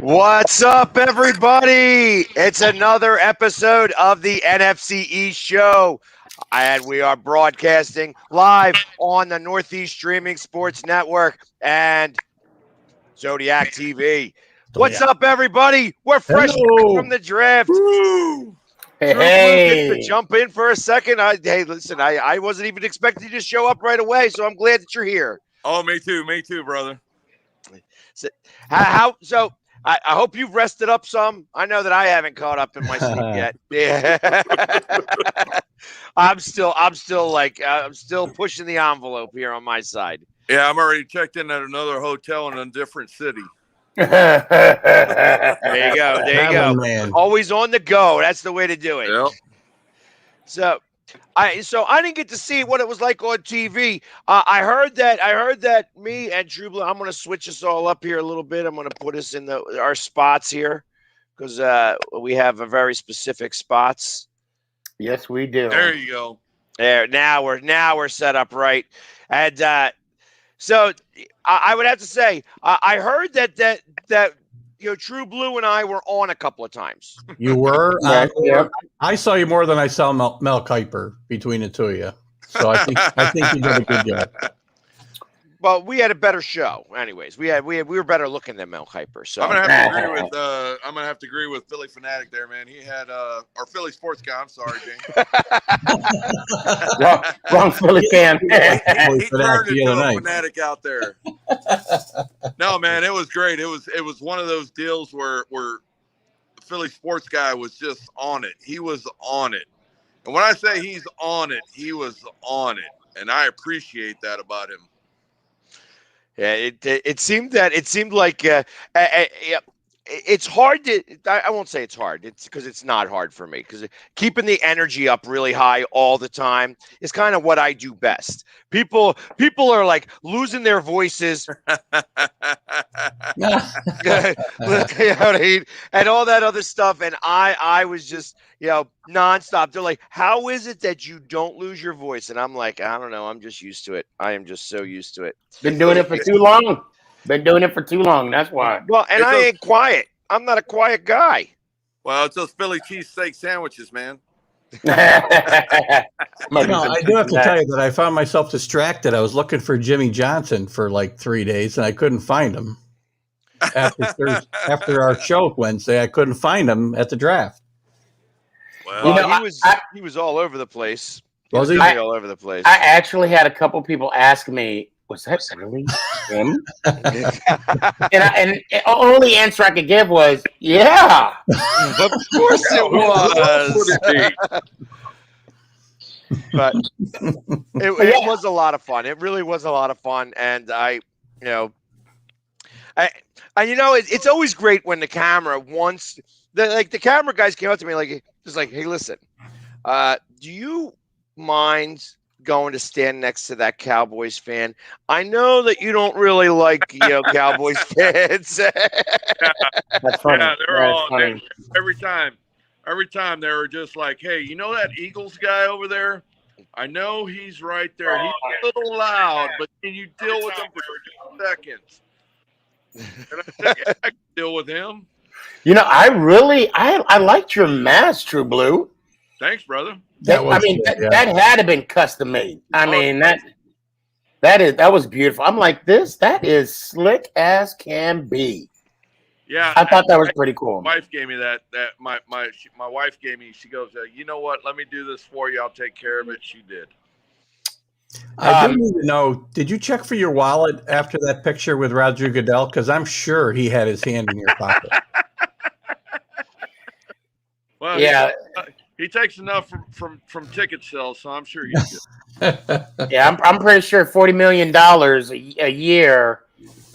What's up, everybody? It's another episode of the NFC East Show, and we are broadcasting live on the Northeast Streaming Sports Network and Zodiac TV. What's up, everybody? We're fresh from the draft. Woo! Drew Blue gets to jump in for a second. I wasn't even expecting you to show up right away, so I'm glad that you're here. Oh, me too, brother. So I hope you've rested up some. I know that I haven't caught up in my sleep yet. Yeah. I'm still pushing the envelope here on my side. Yeah, I'm already checked in at another hotel in a different city. There you go. There you go. Man. Always on the go. That's the way to do it. Yep. So I didn't get to see what it was like on TV. I heard that me and Drew Blue, I'm going to switch us all up here a little bit. I'm going to put us in our spots here because we have a very specific spots. Yes, we do. There you go. There. Now we're set up right. And so I would have to say I heard that True Blue and I were on a couple of times. You were? Yeah. I saw you more than I saw Mel Kiper between the two of you. So I think you did a good job. Well, we had a better show. Anyways, we were better looking than Mel Kiper. So I'm gonna have to agree with Philly Fanatic there, man. He had our Philly sports guy. I'm sorry, James. wrong Philly fan. He turned into a fanatic out there. No, man, it was great. It was one of those deals where the Philly sports guy was just on it. He was on it, and when I say he's on it, he was on it, and I appreciate that about him. Yeah, it seemed like it's hard to. I won't say it's hard. It's because it's not hard for me. Because keeping the energy up really high all the time is kind of what I do best. People are like losing their voices, you know what I mean? And all that other stuff. And I was just nonstop. They're like, "How is it that you don't lose your voice?" And I'm like, I don't know. I'm just used to it. I am just so used to it. Been doing it for too long. That's why. Well, and I ain't quiet. I'm not a quiet guy. Well, it's those Philly cheesesteak sandwiches, man. I do have to tell you that I found myself distracted. I was looking for Jimmy Johnson for like 3 days, and I couldn't find him. After our show Wednesday, I couldn't find him at the draft. Well, he was all over the place. Was he? All over the place. I actually had a couple people ask me, "Was that really him?" and the only answer I could give was, "Yeah, of course it was." But it was a lot of fun. It really was a lot of fun, and it's always great when the camera the camera guys came up to me hey, listen, do you mind going to stand next to that Cowboys fan? I know that you don't really like Cowboys fans. That's funny. Yeah, they're all funny. Every time they were just like, "Hey, you know that Eagles guy over there? I know he's right there. He's a little loud, but can you deal with him for 2 seconds?" And I said, "Yeah, I can deal with him." I liked your mask, True Blue. Thanks, brother. That had to been custom made. I mean that was beautiful. I'm like, that is slick as can be. Yeah, I thought that was pretty cool. My wife gave me that. My wife gave me. She goes, "You know what? Let me do this for you. I'll take care of it." She did. I do need to know, did you check for your wallet after that picture with Roger Goodell? Because I'm sure he had his hand in your pocket. Well, yeah. He takes enough from ticket sales, so I'm sure he did. Yeah, I'm pretty sure $40 million a year.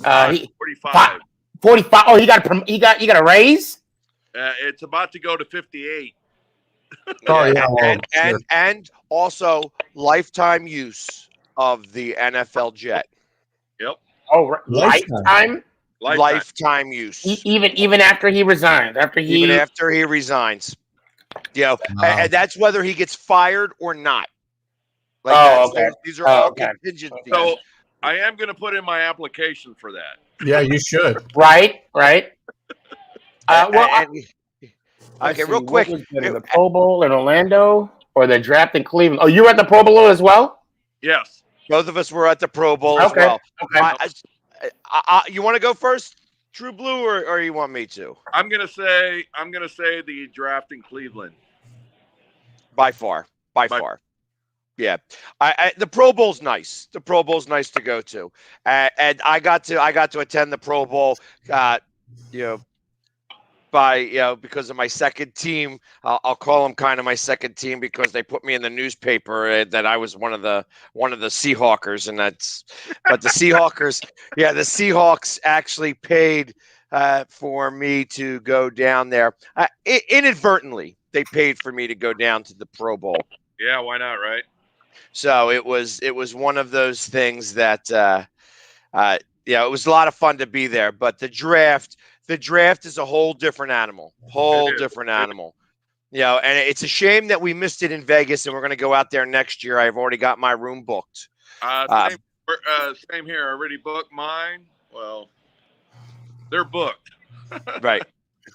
45. 45. Oh, he got a raise. It's about to go to 58. Oh yeah, and also lifetime use of the NFL jet. Yep. Oh, lifetime use. Even after he resigns. After he resigns. And that's whether he gets fired or not. Okay. These are all contingencies. So I am going to put in my application for that. Yeah, you should. Right. Okay, real quick. What was better, the Pro Bowl in Orlando or the draft in Cleveland? Oh, you were at the Pro Bowl as well? Yes. Both of us were at the Pro Bowl as well. Okay. You want to go first, True Blue, or you want me to? I'm gonna say the draft in Cleveland. By far. Yeah, the Pro Bowl's nice. The Pro Bowl's nice to go to, and I got to attend the Pro Bowl. Because of my second team, I'll call them kind of my second team because they put me in the newspaper that I was one of the Seahawkers, and but the Seahawkers, the Seahawks actually paid for me to go down there. Inadvertently, they paid for me to go down to the Pro Bowl. Yeah, why not, right? So it was one of those things that it was a lot of fun to be there. But the draft is a whole different animal. And it's a shame that we missed it in Vegas, and we're going to go out there next year. I've already got my room booked. Same here. I already booked mine. Well, they're booked. Right.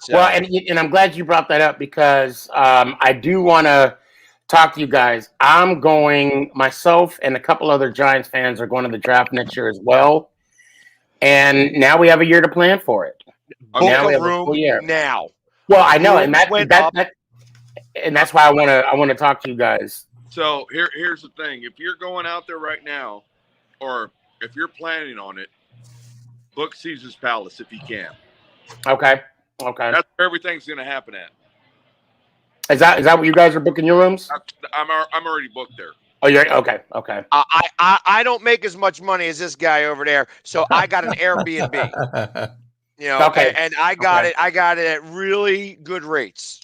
Well, and I'm glad you brought that up because I do want to talk to you guys. I'm going, myself and a couple other Giants fans are going to the draft next year as well. And now we have a year to plan for it. Book a room now. Well, I know, and that's why I want to talk to you guys. So here's the thing: if you're going out there right now, or if you're planning on it, book Caesar's Palace if you can. Okay. That's where everything's going to happen at. Is that what you guys are booking your rooms? I'm already booked there. Oh, you're okay. I don't make as much money as this guy over there, so I got an Airbnb. Okay. And I got it. I got it at really good rates.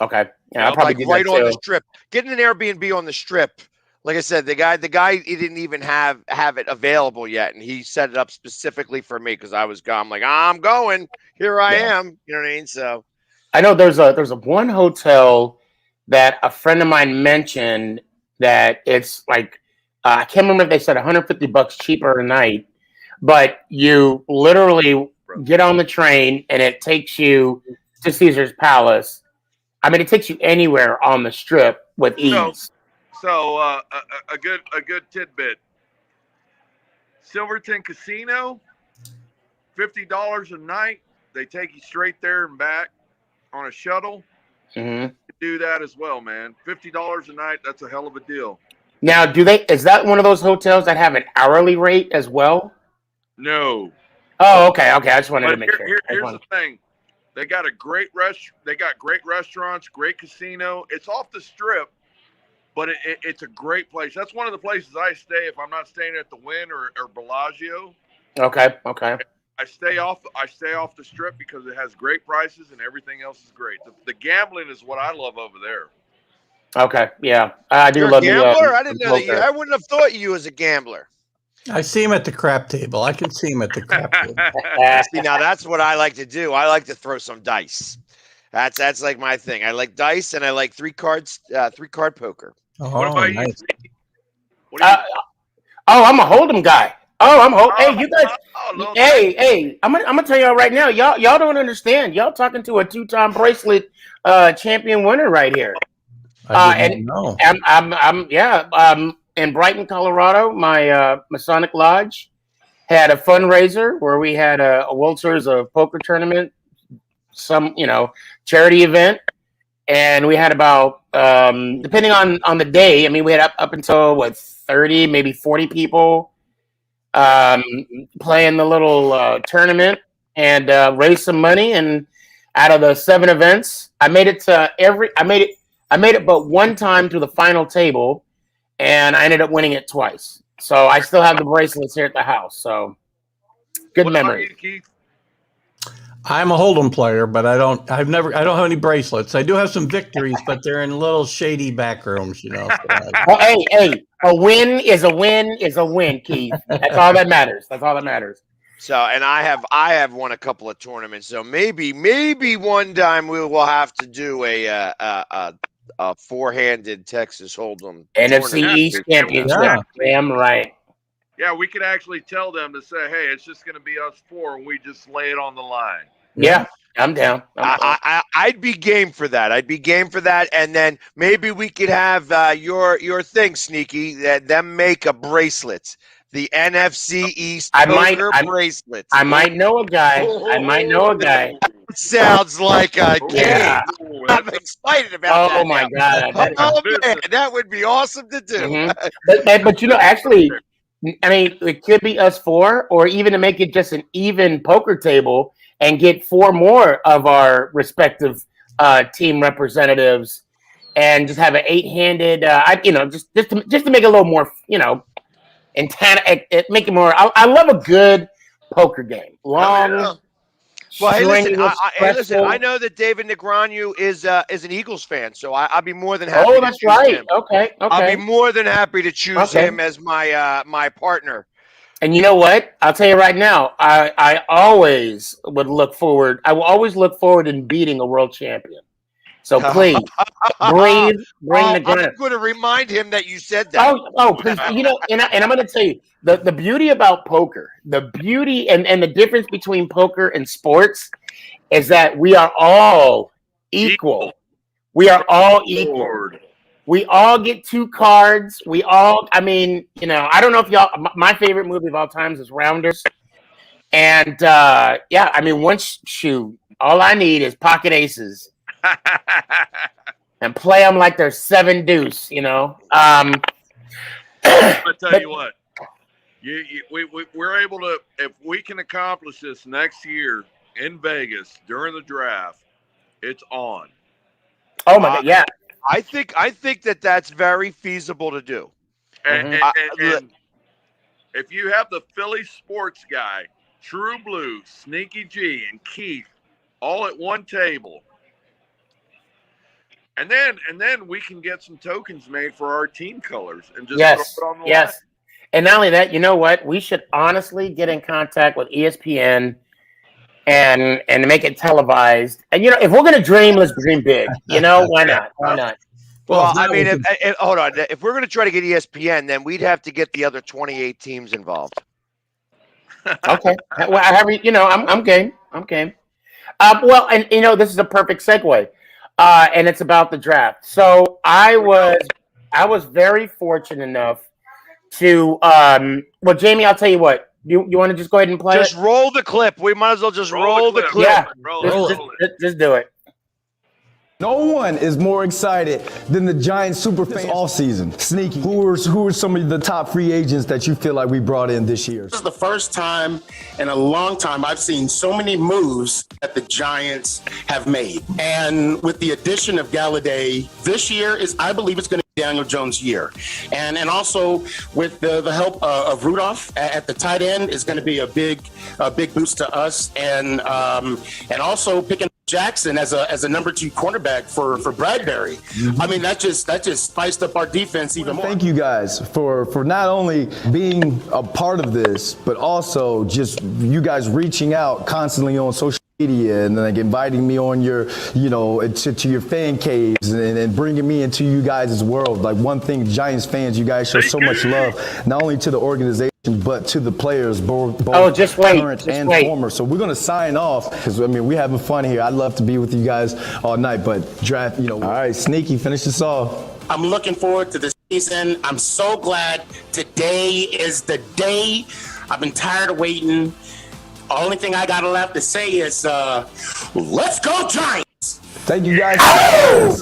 Okay. Yeah, I'll probably do right that on too. the strip. Getting an Airbnb on the strip. Like I said, the guy, he didn't even have it available yet, and he set it up specifically for me because I was gone. I'm like, I'm going. Here I am. You know what I mean? So I know there's a one hotel that a friend of mine mentioned that it's like I can't remember if they said $150 cheaper a night, but you literally get on the train and it takes you to Caesar's Palace. I mean, it takes you anywhere on the strip with ease. So a good tidbit. Silverton Casino, $50 a night. They take you straight there and back on a shuttle. Mm-hmm. Do that as well, man. $50 a night. That's a hell of a deal. Now, is that one of those hotels that have an hourly rate as well? No. Oh, okay. I just wanted to make sure. Here's the thing. They got great restaurants, great casino. It's off the strip, but it's a great place. That's one of the places I stay if I'm not staying at the Wynn or Bellagio. Okay. I stay off the strip because it has great prices and everything else is great. The gambling is what I love over there. Okay, yeah, I do. You're love a gambler. The, I didn't know that. I wouldn't have thought you as a gambler. I see him at the crap table. I can see him at the crap table. See, now that's what I like to do. I like to throw some dice. That's like my thing. I like dice and I like three card poker. Oh, what about nice. you? I'm a hold'em guy. Hey, you guys. Hey, I'm gonna tell y'all right now. Y'all don't understand. Y'all talking to a 2-time bracelet champion winner right here. I'm in Brighton, Colorado. My Masonic Lodge had a fundraiser where we had a World Series of Poker tournament, some charity event, and we had about depending on the day. I mean, we had up until 30, maybe 40 people playing the little tournament and raised some money. And out of the 7 events, I made it but one time to the final table, and I ended up winning it twice. So I still have the bracelets here at the house. So good memory. I'm a hold'em player, but I don't have any bracelets. I do have some victories, but they're in little shady back rooms, Well, hey, a win is a win, Keith. That's all that matters. So, and I have won a couple of tournaments. So maybe one time we will have to do a 4-handed Texas Hold'em NFC East Championship. Yeah. Damn right. Yeah, we could actually tell them to say, "Hey, it's just going to be us 4, and we just lay it on the line." Yeah. I'm down. I'd be game for that. And then maybe we could have your thing, Sneaky. Them make a bracelet, the NFC East poker bracelet. I might know a guy. Sounds like a game. Yeah. I'm excited about that. Oh my God! Man, that would be awesome to do. Mm-hmm. But actually, I mean, it could be us four, or even to make it just an even poker table and get 4 more of our respective team representatives, and just have an 8-handed. Just to make it a little more, and make it more. I love a good poker game. Long. Well, hey, listen. I know that David Negreanu is an Eagles fan, so I'll be more than happy. Oh, that's right. Him. Okay. I'll be more than happy to choose him as my partner. And you know what? I'll tell you right now. I always would look forward. I will always look forward in beating a world champion. So please, bring the gun. I'm going to remind him that you said that. Oh, please. And I'm going to tell you the beauty about poker, the beauty and the difference between poker and sports is that we are all equal. We are all equal. We all get 2 cards. I don't know if y'all. My favorite movie of all times is Rounders, and all I need is pocket aces. And play them like they're 7 deuce, I'll tell you what, we're able to, if we can accomplish this next year in Vegas during the draft, it's on. Oh my God, yeah. I think that's very feasible to do. And if you have the Philly sports guy, True Blue, Sneaky G, and Keith all at one table. And then we can get some tokens made for our team colors and just throw it on the line. And not only that, you know what? We should honestly get in contact with ESPN and make it televised. And if we're gonna dream, let's dream big. Why not? Why not? Well, I mean, hold on. If we're gonna try to get ESPN, then we'd have to get the other 28 teams involved. Okay. Well, I'm game. I'm game. This is a perfect segue. And it's about the draft. So I was very fortunate enough to Jamie, I'll tell you what. You want to just go ahead and play Just roll the clip. We might as well just roll the clip. Yeah. Just do it. No one is more excited than the Giants super fans all season. Sneaky, who are some of the top free agents that you feel like we brought in this year? This is the first time in a long time I've seen so many moves that the Giants have made. And with the addition of Galladay, this year I believe it's going to be Daniel Jones' year. And also with the help of Rudolph at the tight end is going to be a big boost to us. And also picking Jackson as a number 2 cornerback for Bradbury. Mm-hmm. I mean, that just spiced up our defense even more. Thank you guys for not only being a part of this, but also just you guys reaching out constantly on social media and like inviting me on your, to your fan caves and bringing me into you guys' world. Like one thing, Giants fans, you guys show so much love, not only to the organization, but to the players, both current and former. So we're going to sign off because, we're having fun here. I'd love to be with you guys all night, but draft, All right, Sneaky, finish this off. I'm looking forward to this season. I'm so glad today is the day. I've been tired of waiting. The only thing I got left to say is, let's go Giants! Thank you guys.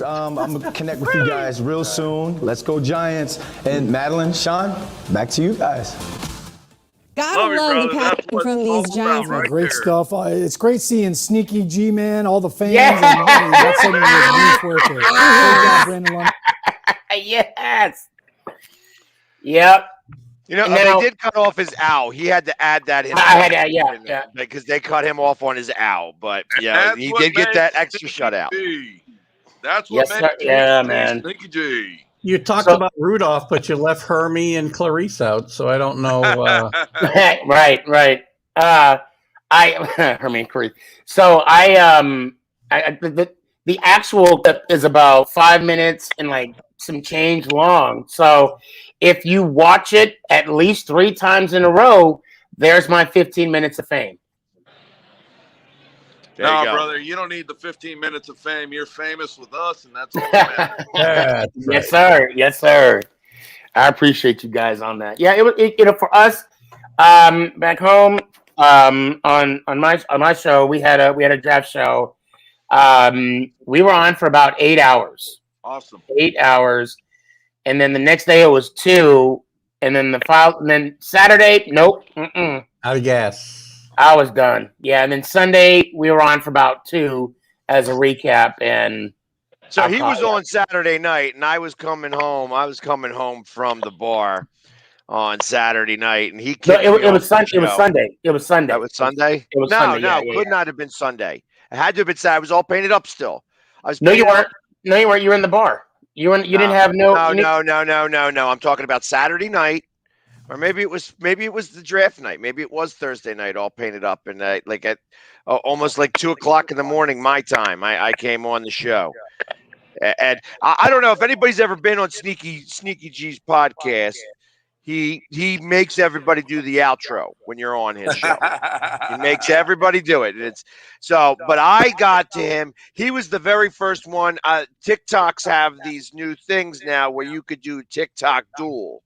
I'm going to connect with you guys real soon. Let's go Giants. And Madeline, Sean, back to you guys. Gotta love the passion from these Giants. Right great there. stuff. It's great seeing Sneaky G-Man, all the fans. Yeah. And that's something that was worth it. Great job, Brandon Lund. Yes. Yep. They did cut off his owl. He had to add that in. Yeah. Because they cut him off on his owl. But yeah, he did get that extra shutout. That's what man. Sneaky G. You talked about Rudolph, but you left Hermie and Clarice out, so I don't know. Right. Hermie and Clarice. So the actual clip is about 5 minutes and like some change long. So if you watch it at least 3 times in a row, there's my 15 minutes of fame. No, brother, you don't need the 15 minutes of fame. You're famous with us, and that's all that matters. Yes, sir. Yes, sir. I appreciate you guys on that. Yeah, for us back home on my show we had a draft show. We were on for about 8 hours. Awesome. 8 hours, and then the next day it was 2, and then Saturday, nope, out of gas. I was done. Yeah, and then Sunday we were on for about 2 as a recap, and so he was on Saturday night, and I was coming home. I was coming home from the bar on Saturday night, and he kicked it was Sunday. It was Sunday. It was Sunday. That was Sunday. It was no, Sunday. no, Yeah, could not have been Sunday. It had to have been Saturday. I was all painted up still. No, you weren't. No, you weren't. You were in the bar. You didn't have no. No. I'm talking about Saturday night, or maybe it was the draft night. Maybe it was Thursday night, all painted up, and like at almost like 2:00 in the morning my time. I came on the show, and I don't know if anybody's ever been on Sneaky G's podcast. He makes everybody do the outro when you're on his show. He makes everybody do it. But I got to him. He was the very first one. TikToks have these new things now where you could do TikTok duel.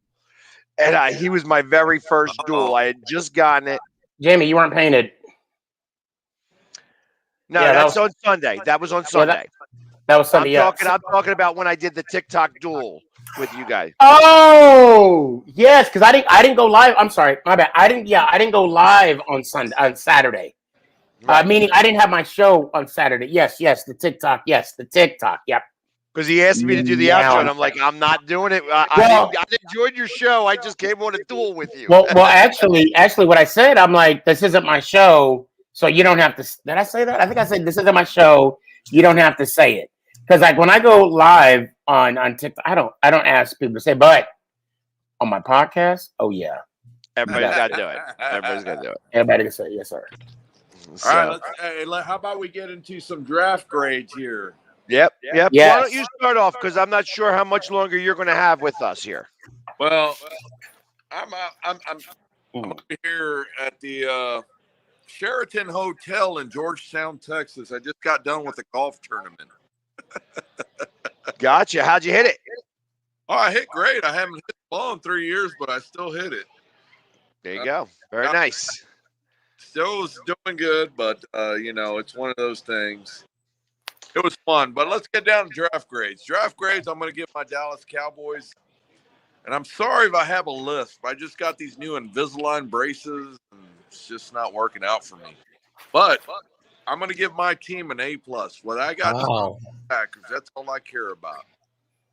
And he was my very first duel. I had just gotten it. Jamie, you weren't painted. No, that's on Sunday. That was on Sunday. That was Sunday. I'm talking about when I did the TikTok duel with you guys. Oh yes, because I didn't go live. I'm sorry, my bad. I didn't go live on Saturday. Right. Meaning I didn't have my show on Saturday. Yes, the TikTok. Yep. Because he asked me to do the outro, and I'm like, I'm not doing it. I enjoyed your show. I just came on a duel with you. Well, actually, what I said, I'm like, this isn't my show, so you don't have to. Did I say that? I think I said this isn't my show. You don't have to say it. Because like when I go live on TikTok, I don't ask people to say, but on my podcast, oh yeah, everybody's got to do it. Everybody's got to do it. Everybody can say yes, sir. So. All right, how about we get into some draft grades here? Yep. Yes. Why don't you start off? Because I'm not sure how much longer you're going to have with us here. Well, I'm here at the Sheraton Hotel in Georgetown, Texas. I just got done with a golf tournament. Gotcha. How'd you hit it? Oh, I hit great. I haven't hit the ball in 3 years, but I still hit it. There you go. Very nice. Still was doing good, but it's one of those things. It was fun, but let's get down to draft grades. Draft grades, I'm going to give my Dallas Cowboys, and I'm sorry if I have a lisp. I just got these new Invisalign braces, and it's just not working out for me. But I'm going to give my team an A+. What I got Packers, that's all I care about.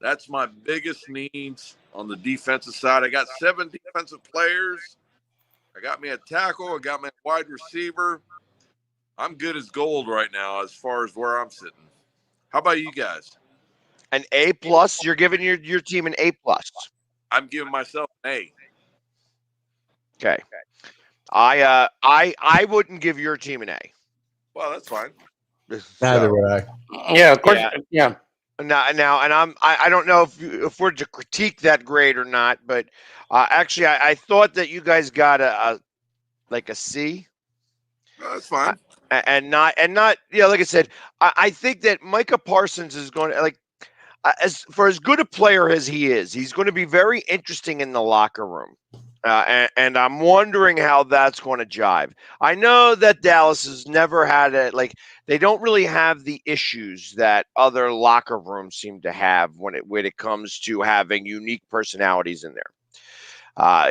That's my biggest needs on the defensive side. I got 7 defensive players. I got me a tackle. I got me a wide receiver. I'm good as gold right now as far as where I'm sitting. How about you guys? An A+? You're giving your team an A+? I'm giving myself an A. Okay. I wouldn't give your team an A. Well, that's fine. Neither would I. Yeah, of course. Yeah. Now, and I don't know if we're to critique that grade or not, but actually, I thought that you guys got a C. No, that's fine. And not like I said, I think that Micah Parsons is going to as good a player as he is, he's going to be very interesting in the locker room. And I'm wondering how that's going to jive. I know that Dallas has never had they don't really have the issues that other locker rooms seem to have when it comes to having unique personalities in there.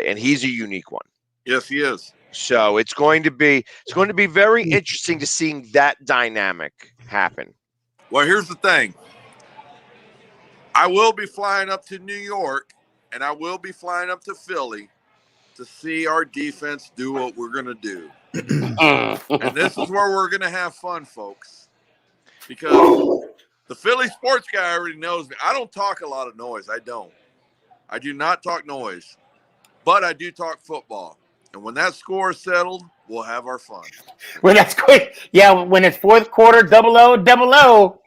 And he's a unique one. Yes, he is. So it's going to be very interesting to seeing that dynamic happen. Well, here's the thing. I will be flying up to New York, and I will be flying up to Philly to see our defense do what we're going to do. And this is where we're going to have fun, folks. Because the Philly sports guy already knows me. I don't talk a lot of noise. I don't. I do not talk noise. But I do talk football. And when that score is settled, we'll have our fun. When that's quick, when it's fourth quarter, 0-0,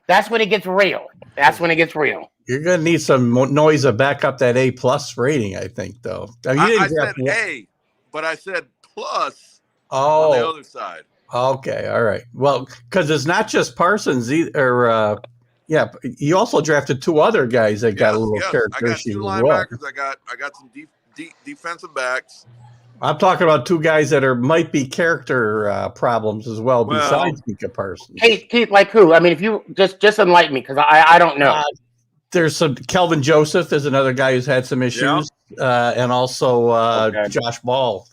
that's when it gets real. That's when it gets real. You're gonna need some noise to back up that A+ rating, I think, though. I said A, but I said plus on the other side. Okay, all right. Well, because it's not just Parsons either. You also drafted 2 other guys that got a little character I got issues 2 as well. linebackers. I got some defensive backs. I'm talking about 2 guys that might be character problems as well, besides Micah Parsons. Hey, Keith, like who? I mean, if you just enlighten me, because I don't know. There's some Kelvin Joseph is another guy who's had some issues, and also Josh Ball.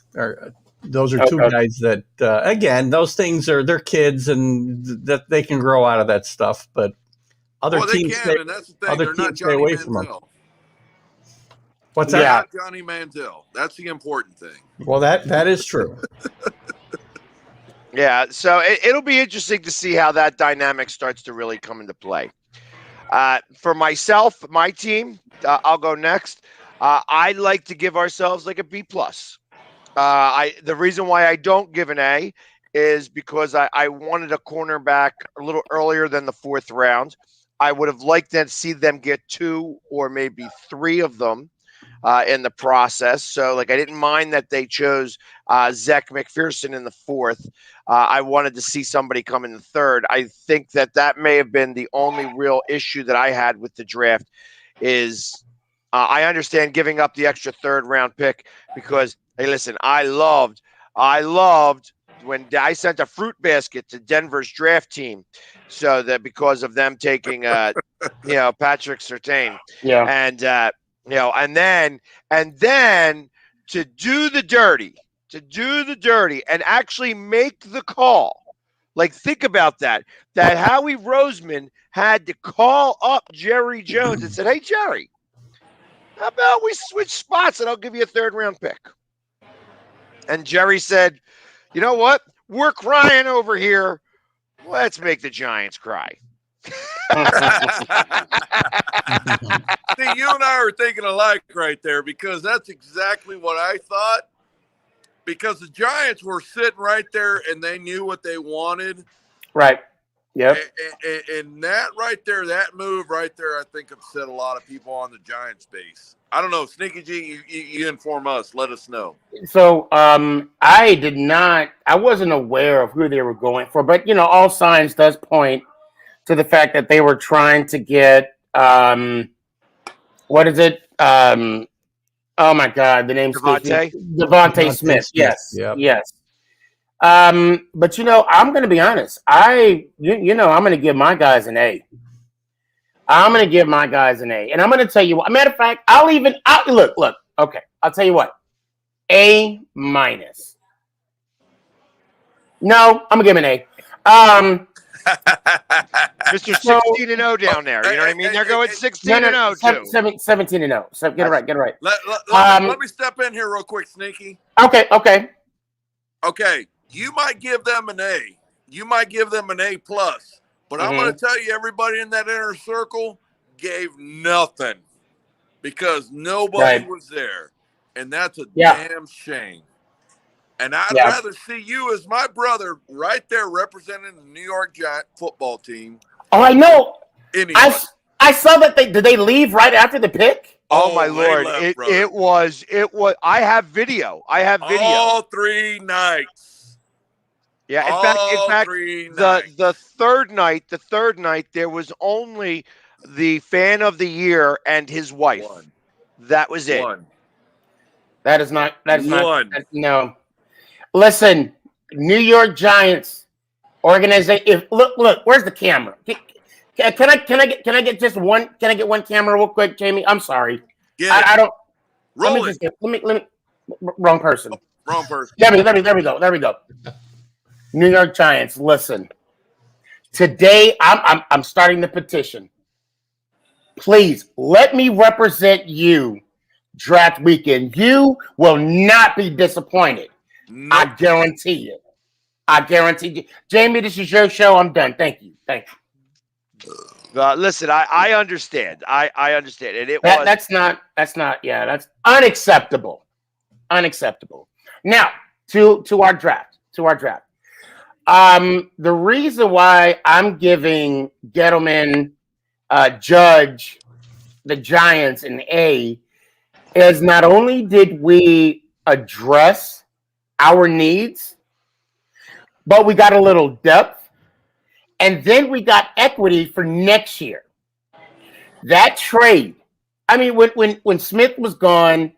Those are 2 guys that, again, those things they're kids and that they can grow out of that stuff. But other teams, and that's the thing. They're not stay away from them. What's that? Not Johnny Manziel. That's the important thing. Well, that is true. Yeah, so it'll be interesting to see how that dynamic starts to really come into play. For myself, my team, I'll go next. I like to give ourselves like a B+. The reason why I don't give an A is because I wanted a cornerback a little earlier than the 4th round. I would have liked to see them get 2 or maybe 3 of them in the process. So, like, I didn't mind that they chose Zach McPherson in the 4th. I wanted to see somebody come in the 3rd. I think that may have been the only real issue that I had with the draft is I understand giving up the extra 3rd round pick because, hey, listen, I loved when I sent a fruit basket to Denver's draft team, so that because of them taking, Patrick Surtain, and then to do the dirty and actually make the call. Like, think about that Howie Roseman had to call up Jerry Jones and said, "Hey, Jerry, how about we switch spots and I'll give you a 3rd round pick?" And Jerry said, "You know what? We're crying over here. Let's make the Giants cry." See, you and I are thinking alike right there, because that's exactly what I thought. Because the Giants were sitting right there and they knew what they wanted. Right. Yep. And that right there, that move right there, I think upset a lot of people on the Giants base. I don't know. Sneaky G, you inform us. Let us know. So I wasn't aware of who they were going for, but, all signs does point to the fact that they were trying to get, what is it? Oh my God, the name's Devontae Smith. Yes. Yep. Yes. But I'm going to be honest. I'm going to give my guys an A. I'm going to give my guys an A, and I'm going to tell you what. Matter of fact, look. Okay, I'll tell you what. A-. No, I'm gonna give him an A. Mr. 16-0 down there. You know what I mean? They're going 16-0 too. 17-0. So get it right. Let me step in here real quick, Sneaky. Okay. You might give them an A. You might give them an A+. But I'm going to tell you, everybody in that inner circle gave nothing because nobody was there. And that's a damn shame. And I'd rather see you as my brother right there representing the New York Giant football team. Oh, I know. Anyway. I saw that did they leave right after the pick? Oh my Lord. It was I have video. All 3 nights. Yeah, in fact, the third night, there was only the fan of the year and his wife. That was it. That is not. No. Listen, New York Giants organization. Look. Where's the camera? Can I get just one? Can I get one camera real quick, Jamie? I'm sorry. I don't. Roll let me. Wrong person. Wrong person. There we go. New York Giants, listen. Today, I'm starting the petition. Please let me represent you draft weekend. You will not be disappointed. Nope. I guarantee you. Jamie, this is your show. I'm done. Thank you. Listen, I understand. I understand. And that's unacceptable. Now, to our draft. The reason why I'm giving Gettleman, Judge, the Giants an A is not only did we address our needs, but we got a little depth, and then we got equity for next year. That trade, I mean, when Smith was gone,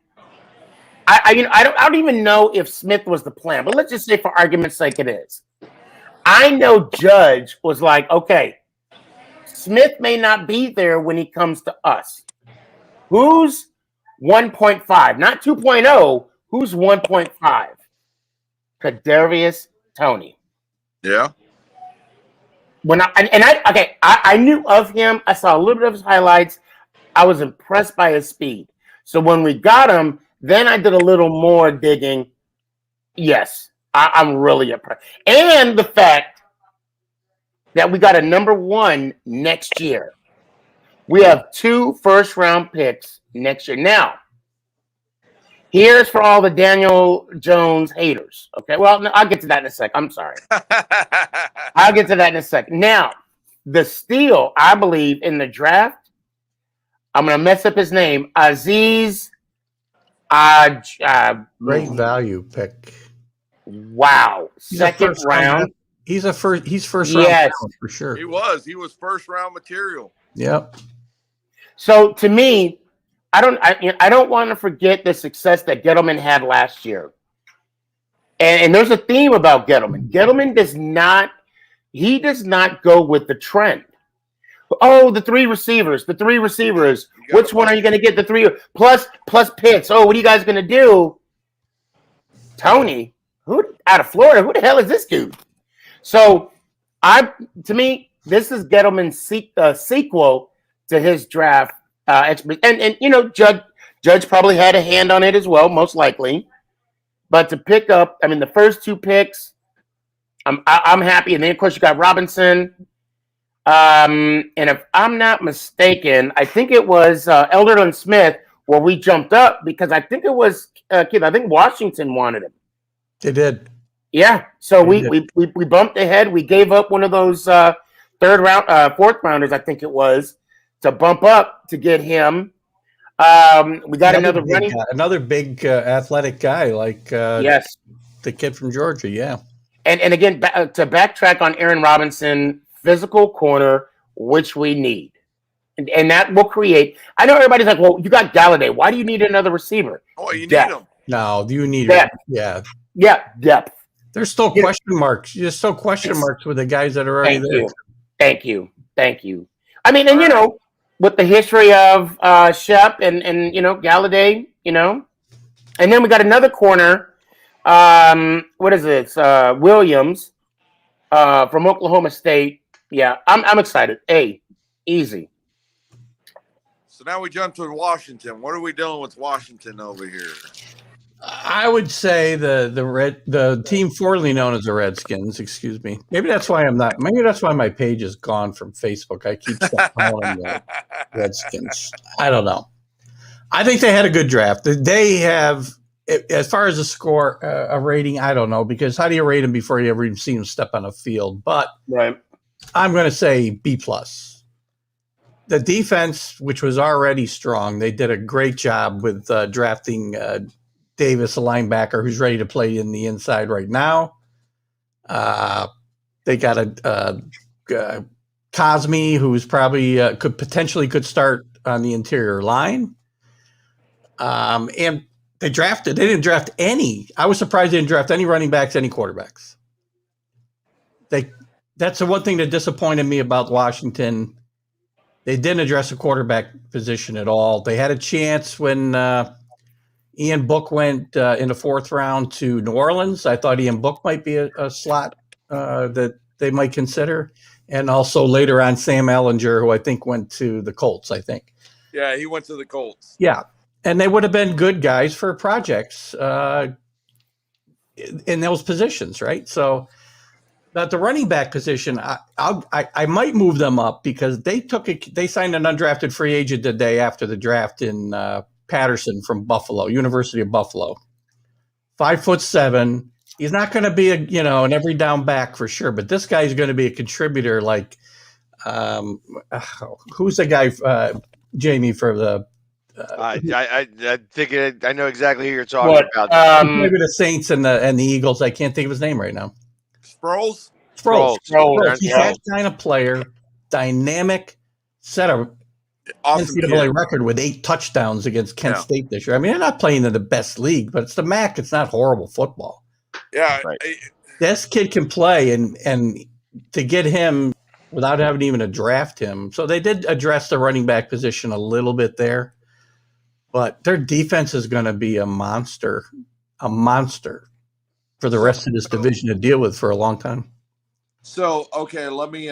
I don't even know if Smith was the plan, but let's just say for argument's sake it is. I know Judge was like, okay, Smith may not be there when he comes to us. Who's 1.5? Not 2.0. Who's 1.5? Kadarius Toney. Yeah. I knew of him. I saw a little bit of his highlights. I was impressed by his speed. So when we got him, then I did a little more digging. Yes, I'm really impressed. And the fact that we got a number 1 next year. We have 2 first-round picks next year. Now, here's for all the Daniel Jones haters. Okay, well, no, I'll get to that in a sec. I'm sorry. I'll get to that in a sec. Now, the steal, I believe, in the draft, I'm going to mess up his name, Aziz. Great value pick. Wow. Second round. He's first round yes. for sure. He was first round material. Yep. So to me, I don't want to forget the success that Gettleman had last year. And there's a theme about Gettleman. Gettleman does not go with the trend. Oh, the three receivers. Which one are you going to get? The 3 plus Pitts. Oh, what are you guys going to do? Tony, who out of Florida? Who the hell is this dude? So, to me, this is Gettleman's sequel to his draft. And you know, Judge probably had a hand on it as well, most likely. But to pick up, I mean, the first 2 picks, I'm happy. And then, of course, you got Robinson. And if I'm not mistaken, I think it was Elderland Smith where we jumped up because I think it was I think Washington wanted him. They did. Yeah, so we bumped ahead. We gave up one of those 4th rounders, I think it was, to bump up to get him. We got another big athletic guy like yes, the kid from Georgia. Yeah, and again to backtrack on Aaron Robinson, physical corner, which we need, and that will create. I know everybody's like, well, you got Galladay. Why do you need another receiver? Oh, you depth. need him. No, you need depth. Yeah, depth. There's still question marks. There's still question marks with the guys that are already there. Thank you. I mean, and you know, with the history of Shep and you know Galladay, you know, and then we got another corner. What is it? Williams from Oklahoma State. Yeah, I'm excited. Easy. So now we jump to Washington. What are we doing with Washington over here? I would say the team formerly known as the Redskins. Excuse me. Maybe that's why my page is gone from Facebook. I keep calling the Redskins. I don't know. I think they had a good draft. They have, as far as a score, a rating. I don't know, because how do you rate them before you ever even see them step on a field? But right. I'm going to say B+. The defense, which was already strong, they did a great job with drafting Davis, a linebacker who's ready to play in the inside right now. They got a Cosme, who's probably could start on the interior line. And they didn't draft any. I was surprised they didn't draft any running backs, any quarterbacks. That's the one thing that disappointed me about Washington. They didn't address the quarterback position at all. They had a chance when Ian Book went in the 4th round to New Orleans. I thought Ian Book might be a slot that they might consider. And also later on, Sam Ellinger, who I think went to the Colts, I think. Yeah, he went to the Colts. Yeah. And they would have been good guys for projects in those positions, right? So at the running back position, I might move them up because they signed an undrafted free agent the day after the draft in Patterson from Buffalo, University of Buffalo. 5'7". He's not going to be an every down back for sure, but this guy's going to be a contributor. Like, who's the guy, Jamie, for the? I think I know exactly who you're talking about. Maybe the Saints and the Eagles. I can't think of his name right now. Sproles. He's that kind of player, dynamic, set a awesome NCAA kid. record with 8 touchdowns against Kent State this year. I mean, they're not playing in the best league, but it's the MAC. It's not horrible football. Yeah, right. This kid can play, and to get him without having even to draft him. So they did address the running back position a little bit there, but their defense is going to be a monster for the rest of this division to deal with for a long time. So, okay, let me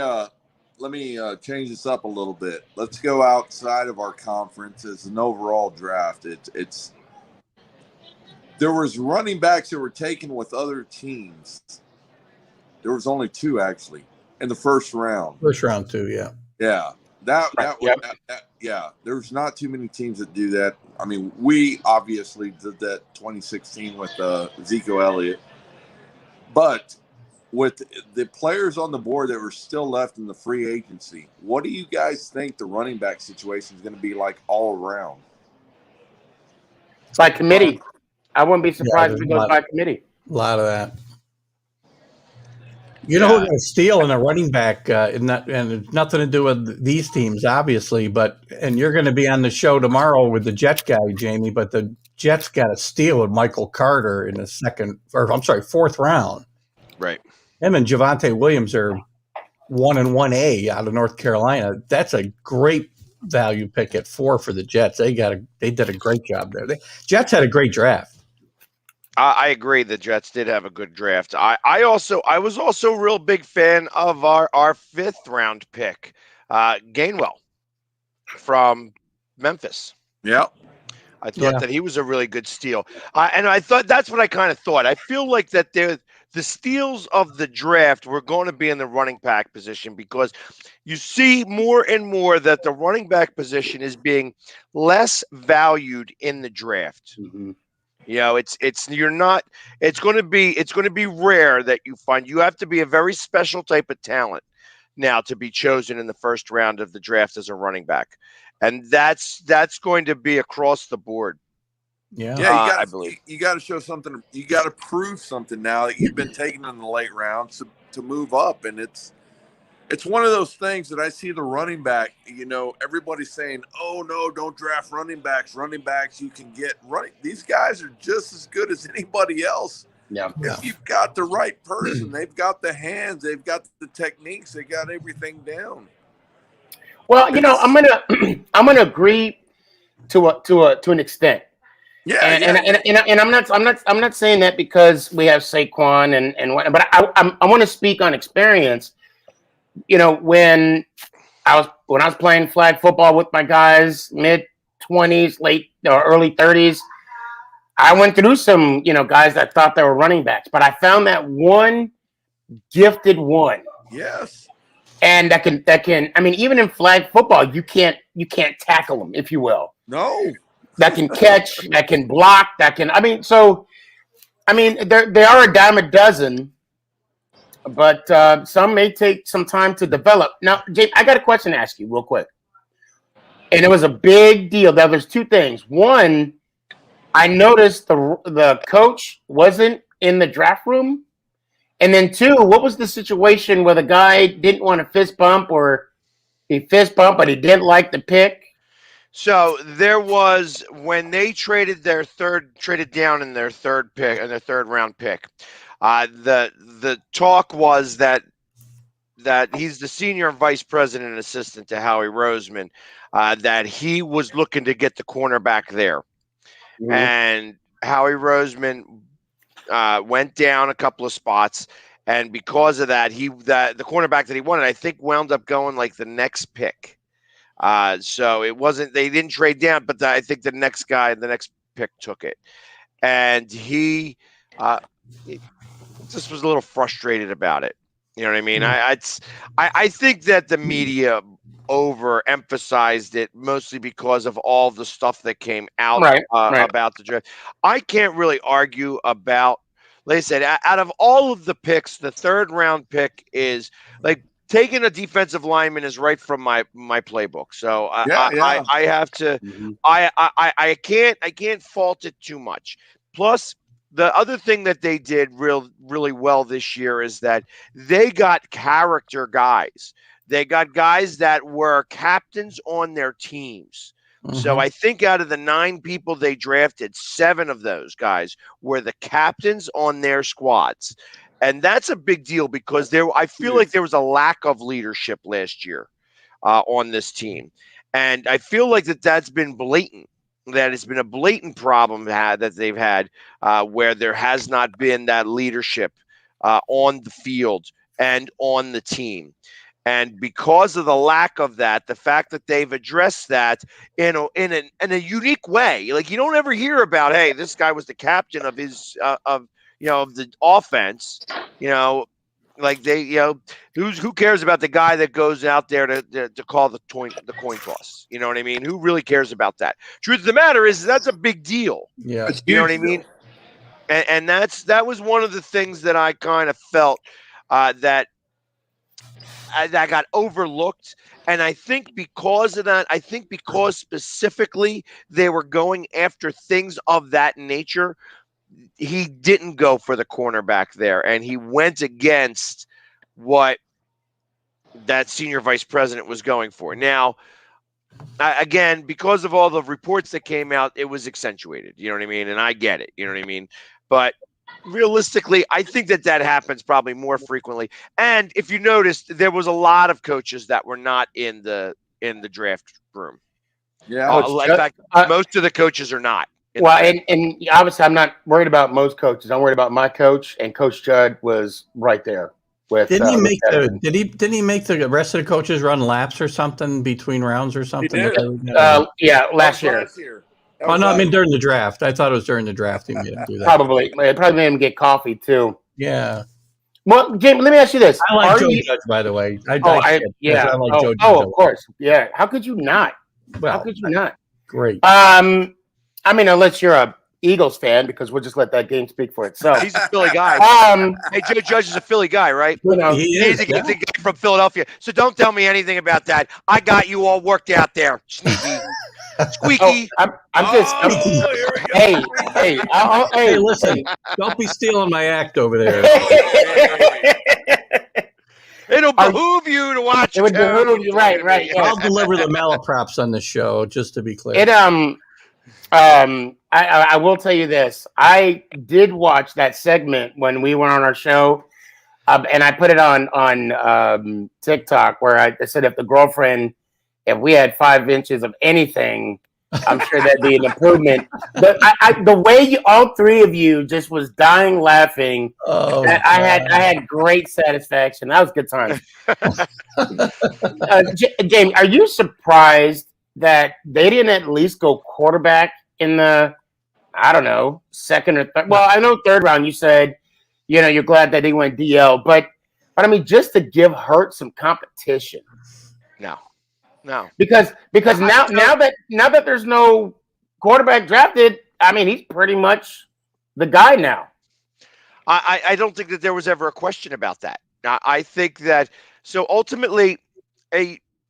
change this up a little bit. Let's go outside of our conference as an overall draft. It's there was running backs that were taken with other teams. There was only 2 actually in the first round. First round 2, yeah. Yeah. There's not too many teams that do that. I mean, we obviously did that 2016 with Ezekiel Elliott. But with the players on the board that were still left in the free agency, what do you guys think the running back situation is going to be like all around? By committee. I wouldn't be surprised if it goes by committee. A lot of that. You know who they're stealing a running back, and it's nothing to do with these teams, obviously. And you're going to be on the show tomorrow with the Jet guy, Jamie. But the Jets got a steal with Michael Carter in the fourth round. Right. Him and Javonte Williams are 1 and 1A out of North Carolina. That's a great value pick at 4 for the Jets. They did a great job there. Jets had a great draft. I agree. The Jets did have a good draft. I was also a real big fan of our 5th round pick, Gainwell from Memphis. Yeah. I thought that he was a really good steal. And I thought that's what I kind of thought. I feel like that the steals of the draft were going to be in the running back position because you see more and more that the running back position is being less valued in the draft. Mm-hmm. You know, it's going to be rare that you have to be a very special type of talent now to be chosen in the first round of the draft as a running back. And that's going to be across the board. Yeah, I believe you got to show something. You got to prove something now that you've been taken in the late rounds to move up, and it's one of those things that I see the running back. You know, everybody's saying, "Oh no, don't draft running backs. Running backs you can get running. These guys are just as good as anybody else. Yeah, if you've got the right person, they've got the hands, they've got the techniques, they got everything down." Well, you know, I'm gonna agree to an extent. Yeah, and I'm not saying that because we have Saquon but I want to speak on experience. You know, when I was playing flag football with my guys, mid-20s, late or early 30s, I went through some, guys that thought they were running backs, but I found that one gifted one. Yes. And that can. I mean, even in flag football, you can't tackle them, if you will. No. That can catch, that can block, they are a dime a dozen, but some may take some time to develop. Now, James, I got a question to ask you real quick. And it was a big deal. Now, there's 2 things. One, I noticed the coach wasn't in the draft room. And then 2, what was the situation where the guy didn't want to fist bump, or he fist bumped, but he didn't like the pick? So there was, when they traded down in their third pick, in their 3rd round pick, the talk was that he's the senior vice president and assistant to Howie Roseman, that he was looking to get the cornerback there. Mm-hmm. And Howie Roseman went down a couple of spots, and because of that, the cornerback that he wanted, I think, wound up going like the next pick. So it wasn't, they didn't trade down, but I think the next pick took it. And he just was a little frustrated about it. You know what I mean? I think that the media overemphasized it mostly because of all the stuff that came out about the draft. I can't really argue about, like I said, out of all of the picks, the 3rd round pick is like, taking a defensive lineman is right from my playbook. So I have to, I can't fault it too much. Plus, the other thing that they did really well this year is that they got character guys. They got guys that were captains on their teams. So I think out of the 9 people they drafted, 7 of those guys were the captains on their squads. And that's a big deal because I feel like there was a lack of leadership last year on this team. And I feel like that's been blatant. That has been a blatant problem that they've had where there has not been that leadership on the field and on the team. And because of the lack of that, the fact that they've addressed that in a unique way, like you don't ever hear about, hey, this guy was the captain of his of the offense, like they, who cares about the guy that goes out there to call the coin toss? You know what I mean? Who really cares about that? Truth of the matter is that's a big deal. Yeah, you know what I mean. And that was one of the things that I kind of felt that got overlooked. And I think because of that, because specifically they were going after things of that nature, he didn't go for the cornerback there. And he went against what that senior vice president was going for. Now, again, because of all the reports that came out, it was accentuated. You know what I mean? And I get it. You know what I mean? But realistically, I think that happens probably more frequently. And if you noticed, there was a lot of coaches that were not in the draft room. Yeah. In fact, most of the coaches are not. Well, and obviously, I'm not worried about most coaches. I'm worried about my coach, and Coach Judd was right there. Didn't he make didn't he make the rest of the coaches run laps or something between rounds or something? He did. Yeah, last year. Oh no, I mean during the draft. I thought it was during the draft he made him do that. Probably. It probably made him get coffee too. Yeah. Well, Jamie, let me ask you this. I like Joe Judge, by the way. I like Joe Judge. Of course. Yeah. How could you not? Well, how could you not? Great. I mean, unless you're a Eagles fan, because we'll just let that game speak for itself. He's a Philly guy. Hey, Joe Judge is a Philly guy, right? He's a guy from Philadelphia. So don't tell me anything about that. I got you all worked out there, sneaky, squeaky. Hey, listen, don't be stealing my act over there. It'll behoove you to watch. It would behoove you, right? Yeah. I'll deliver the malaprops on the show, just to be clear. I will tell you this. I did watch that segment when we went on our show, and I put it on TikTok where I said if we had 5 inches of anything, I'm sure that'd be an improvement. But the way all 3 of you just was dying laughing, I had great satisfaction. That was good time. Jamie, are you surprised that they didn't at least go quarterback in the, I don't know, second or third? Well, I know 3rd round you said, you're glad that he went DL, but I mean, just to give Hurt some competition. No. Because now that there's no quarterback drafted, I mean, he's pretty much the guy now. I don't think that there was ever a question about that. I think that so ultimately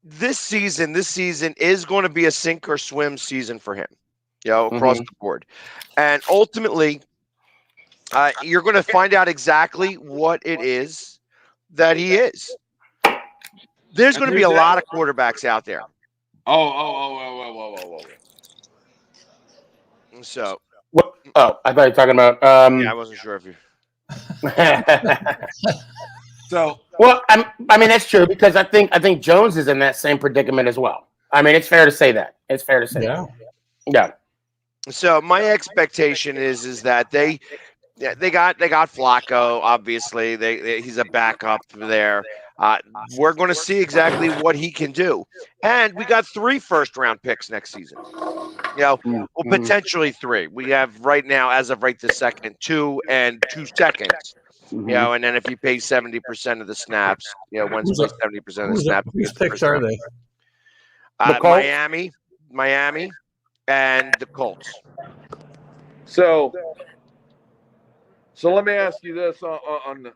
this season is going to be a sink or swim season for him, across the board. And ultimately, you're going to find out exactly what it is that he is. There's going to be a lot of quarterbacks out there. Oh. So. What? Oh, I thought you were talking about. Yeah, I wasn't sure if you. Well, I mean that's true because I think Jones is in that same predicament as well. I mean, it's fair to say that. Yeah. So my expectation is that they got Flacco. Obviously, he's a backup there. We're going to see exactly what he can do, and we got 3 first-round picks next season. Potentially 3. We have right now, as of right this second, 2 and 2 seconds. And then if you pay 70% of the snaps, once you pay 70% of the snaps, whose picks are they? Miami, and the Colts. So let me ask you this on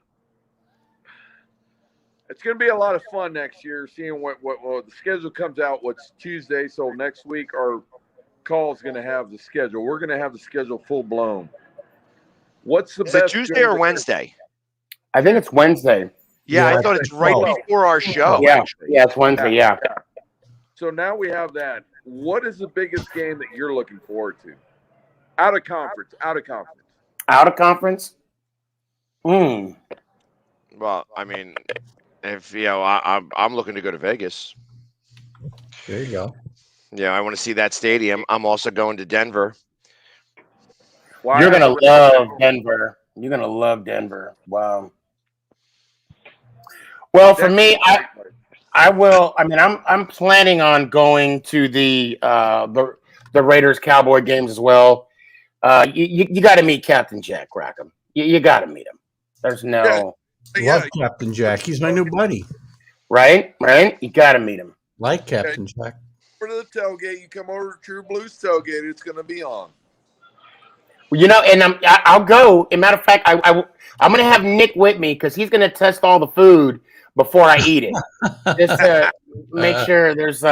it's going to be a lot of fun next year, seeing what the schedule comes out. What's Tuesday? So next week our call is going to have the schedule. We're going to have the schedule full blown. What's the Is it best Tuesday or Wednesday? I think it's Wednesday. Yeah, Yeah, I thought it's right before our show. Yeah, Actually. yeah, it's Wednesday. Yeah. So now we have that. What is the biggest game that you're looking forward to? Out of conference. Out of conference. Well, I mean, if I'm looking to go to Vegas. There you go. Yeah, I want to see that stadium. I'm also going to Denver. Why You're gonna have- love Denver. You're gonna love Denver. Wow. Well, for me, I will. I mean, I'm planning on going to the Raiders Cowboy games as well. You got to meet Captain Jack Rackham. You got to meet him. There's no Love Captain Jack. He's my new buddy. right. You got to meet him. Like Captain Jack. For the tailgate, you come over to True Blues tailgate. It's going to be on. Well, you know, and I'll go. As a matter of fact, I'm gonna have Nick with me because he's gonna test all the food before I eat it, just to make sure there's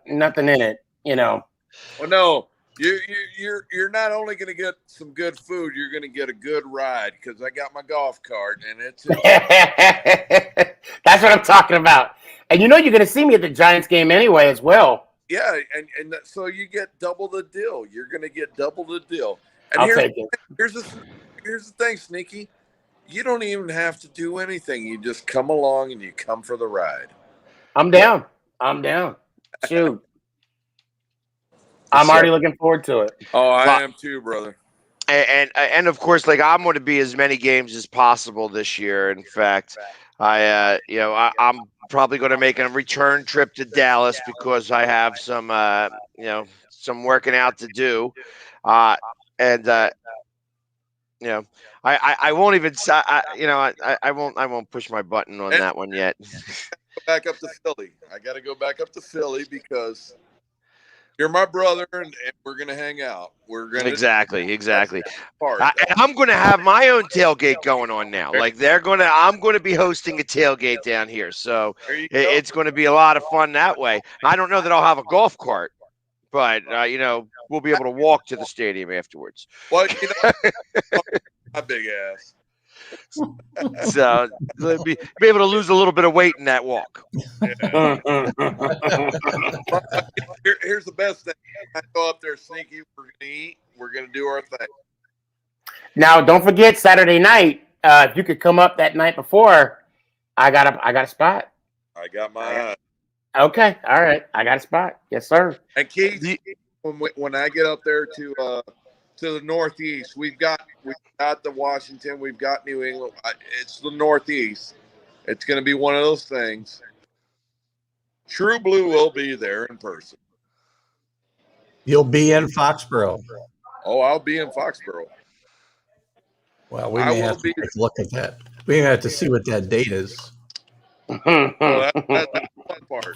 nothing in it. You know. Well, no, you're not only going to get some good food, you're going to get a good ride because I got my golf cart and it's. That's what I'm talking about. And you know, you're gonna see me at the Giants game anyway as well. Yeah, and so you get double the deal. You're going to get double the deal. And I'll take it. Here's the thing, Sneaky. You don't even have to do anything. You just come along and you come for the ride. I'm down. Shoot. I'm already looking forward to it. Oh, I am too, brother. And of course, like I'm going to be as many games as possible this year. In fact, I'm probably going to make a return trip to Dallas because I have some working out to do. I won't even. I won't push my button on that one yet. Back up to Philly. I got to go back up to Philly because you're my brother, and we're gonna hang out. We're gonna exactly. I'm gonna have my own tailgate going on now. Like I'm gonna be hosting a tailgate down here, so it's gonna be a lot of fun that way. I don't know that I'll have a golf cart. But we'll be able to walk to the stadium afterwards. Well, my big ass. So be able to lose a little bit of weight in that walk. Yeah. Here's the best thing: I go up there, Sneaky. We're gonna eat. We're gonna do our thing. Now, don't forget Saturday night. If you could come up that night before, I got a spot. I got my. Okay, all right. I got a spot. Yes, sir. And Keith, when I get up there to the Northeast, we've got the Washington, we've got New England. It's the Northeast. It's going to be one of those things. True Blue will be there in person. You'll be in Foxborough. Oh, I'll be in Foxborough. Well, we may have to take a look at that. We may have to see what that date is. Well, that's the fun part.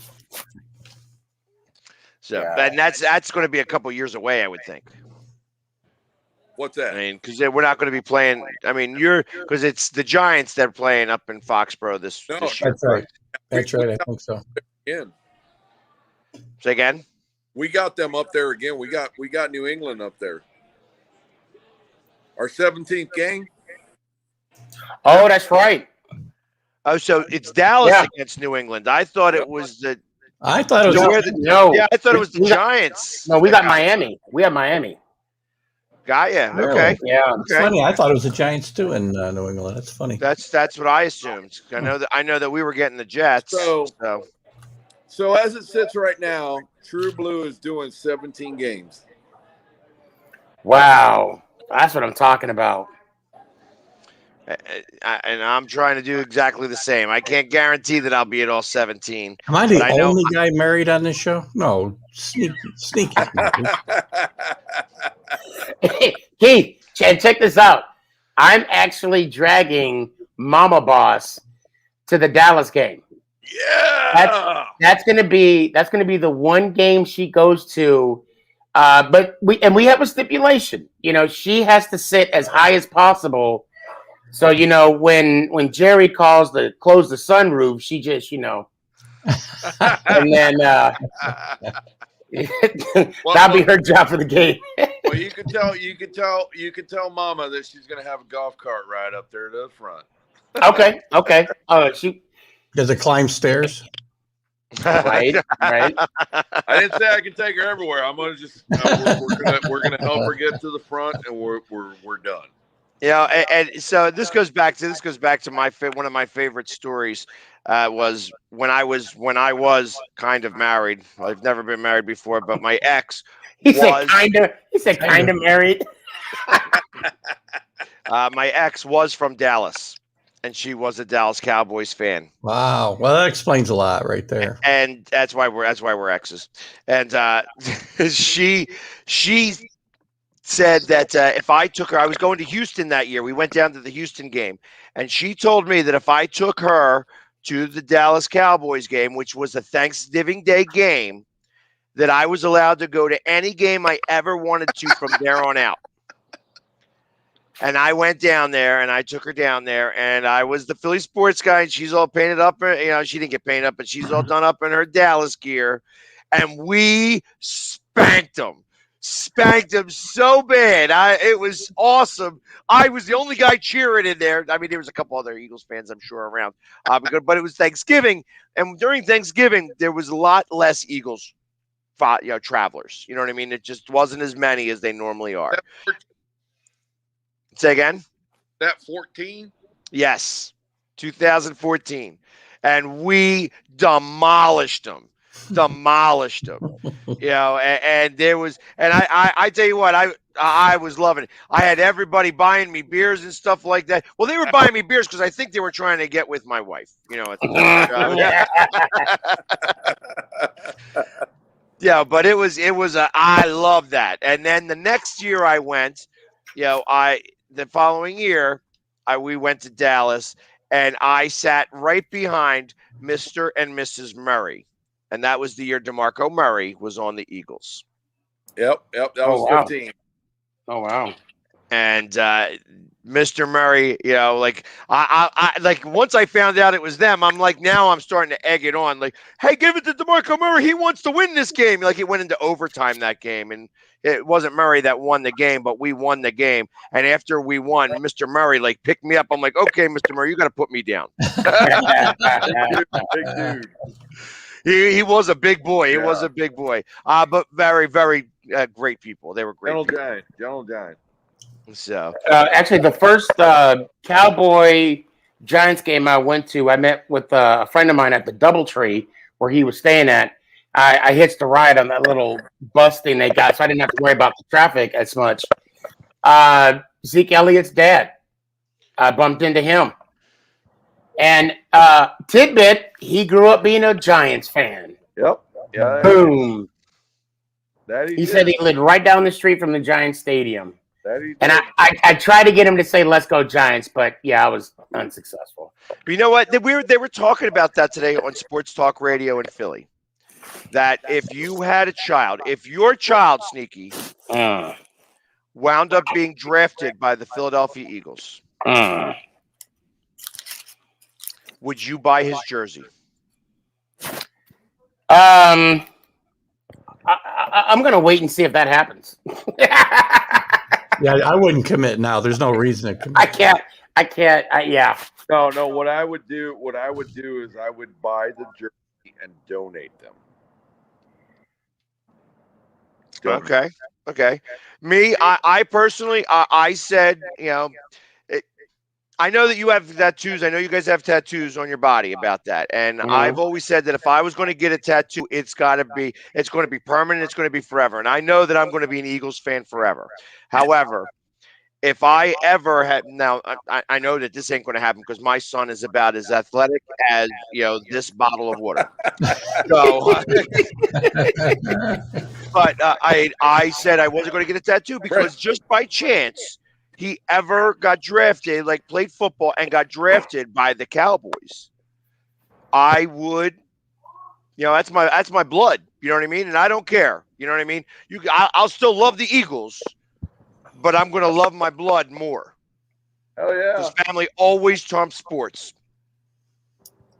So, and that's going to be a couple years away, I would think. What's that? I mean, because we're not going to be playing. I mean, because it's the Giants that are playing up in Foxborough this year. That's right. That's right. I think so. Again. Say again. We got them up there again. We got New England up there. Our 17th game. Oh, that's right. Oh, so it's Dallas against New England. I thought it was the. I thought it was I thought it was the Giants. No, we got Miami. We have Miami. Got ya. Really? Okay. Yeah. It's funny. I thought it was the Giants too in New England. That's funny. That's what I assumed. I know that we were getting the Jets. So as it sits right now, True Blue is doing 17 games. Wow, that's what I'm talking about. And I'm trying to do exactly the same. I can't guarantee that I'll be at all 17. Am I the only guy married on this show? No, sneaky. Keith, check this out. I'm actually dragging Mama Boss to the Dallas game. Yeah, that's gonna be the one game she goes to. But we have a stipulation. She has to sit as high as possible. So, when Jerry calls to close the sunroof, she just, and then That'll be her job for the game. Well, you could tell Mama that she's gonna have a golf cart right up there to the front. Okay. She Does it climb stairs? right. I didn't say I can take her everywhere. I'm gonna just we're gonna help her get to the front, and we're done. Yeah, and so this goes back to one of my favorite stories. Was when I was kind of married. I've never been married before, but my ex He said kind of married. My ex was from Dallas, and she was a Dallas Cowboys fan. Wow. Well, that explains a lot right there. And that's why we're exes. And she said that if I took her, I was going to Houston that year. We went down to the Houston game, and she told me that if I took her to the Dallas Cowboys game, which was a Thanksgiving Day game, that I was allowed to go to any game I ever wanted to from there on out. And I went down there, and I took her down there, and I was the Philly sports guy, and she's all painted up. She didn't get painted up, but she's all done up in her Dallas gear, and we spanked them so bad. It was awesome. I was the only guy cheering in there. I mean, there was a couple other Eagles fans, I'm sure, around, but it was Thanksgiving, and during Thanksgiving, there was a lot less Eagles, travelers. You know what I mean? It just wasn't as many as they normally are. Say again? That 14? Yes, 2014. And we demolished them. And there was, and I tell you what, I was loving it. I had everybody buying me beers and stuff like that. Well, they were buying me beers because I think they were trying to get with my wife, at the time. Yeah, but it was I love that. And then the next year I went, the following year, we went to Dallas, and I sat right behind Mr. and Mrs. Murray. And that was the year DeMarco Murray was on the Eagles. Yep. That was 15. Oh, wow. And Mr. Murray, I like once I found out it was them, I'm like, now I'm starting to egg it on. Like, hey, give it to DeMarco Murray. He wants to win this game. Like, it went into overtime that game. And it wasn't Murray that won the game, but we won the game. And after we won, Mr. Murray picked me up. I'm like, okay, Mr. Murray, you got to put me down. Big dude. He was a big boy. He was a big boy. But very, very great people. They were great. General Giant. So actually, the first Cowboy Giants game I went to, I met with a friend of mine at the DoubleTree where he was staying at. I hitched a ride on that little bus thing they got, so I didn't have to worry about the traffic as much. Zeke Elliott's dad, I bumped into him. And tidbit, he grew up being a Giants fan. Yep. Yeah. Boom. He said he lived right down the street from the Giants stadium. And I tried to get him to say, let's go Giants, but I was unsuccessful. But you know what? They were talking about that today on Sports Talk Radio in Philly. That if you had a child, if your child, Sneaky, wound up being drafted by the Philadelphia Eagles, would you buy his jersey? I'm going to wait and see if that happens. Yeah, I wouldn't commit now. There's no reason to commit. I can't. No. What I would do is I would buy the jersey and donate them. Okay. Me, I personally, I said, I know that you have tattoos. I know you guys have tattoos on your body about that. And I've always said that if I was going to get a tattoo, it's going to be permanent. It's going to be forever. And I know that I'm going to be an Eagles fan forever. However, if I ever had, now I know that this ain't going to happen because my son is about as athletic as, this bottle of water. So, but I said I wasn't going to get a tattoo because just by chance, he ever got drafted, played football and got drafted by the Cowboys, I would, that's my blood. You know what I mean? And I don't care. You know what I mean? I'll still love the Eagles, but I'm going to love my blood more. Hell yeah. Because family always trumps sports.